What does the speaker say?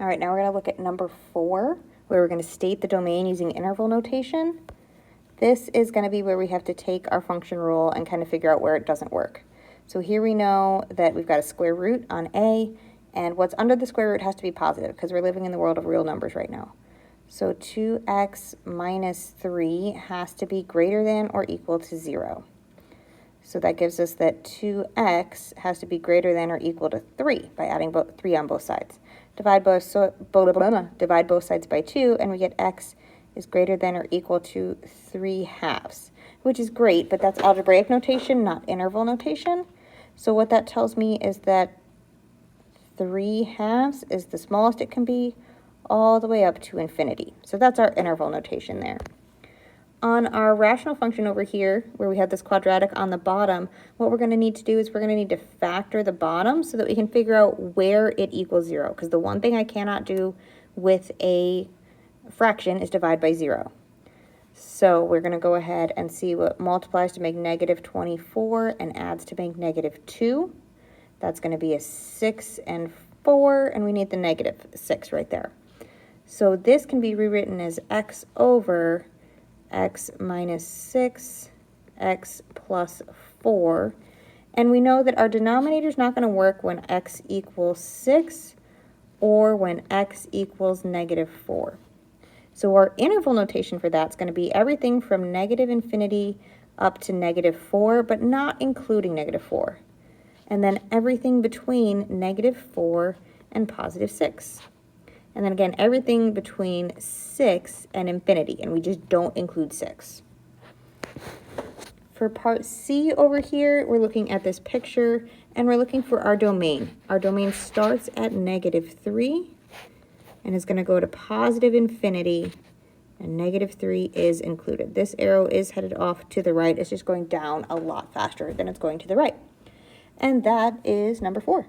All right, now we're going to look at number 4, where we're going to state the domain using interval notation. This is going to be where we have to take our function rule and kind of figure out where it doesn't work. So here we know that we've got a square root on a, and what's under the square root has to be positive because we're living in the world of real numbers right now. So 2x minus 3 has to be greater than or equal to 0. So that gives us that 2x has to be greater than or equal to 3 by adding 3 on both sides. Divide both sides by 2, and we get x is greater than or equal to 3/2, which is great, but that's algebraic notation, not interval notation. So what that tells me is that 3/2 is the smallest it can be, all the way up to infinity. So that's our interval notation there. On our rational function over here, where we have this quadratic on the bottom, what we're going to need to do is we're going to need to factor the bottom so that we can figure out where it equals 0. Because the one thing I cannot do with a fraction is divide by 0. So we're going to go ahead and see what multiplies to make negative 24 and adds to make negative 2. That's going to be a 6 and 4, and we need the negative 6 right there. So this can be rewritten as x over x minus 6, x plus 4. And we know that our denominator is not going to work when x equals 6 or when x equals negative 4. So our interval notation for that is going to be everything from negative infinity up to negative 4, but not including negative 4. And then everything between negative 4 and positive 6. And then again, everything between 6 and infinity, and we just don't include 6. For part C over here, we're looking at this picture, and we're looking for our domain. Our domain starts at negative 3, and is going to go to positive infinity, and negative 3 is included. This arrow is headed off to the right. It's just going down a lot faster than it's going to the right. And that is number 4.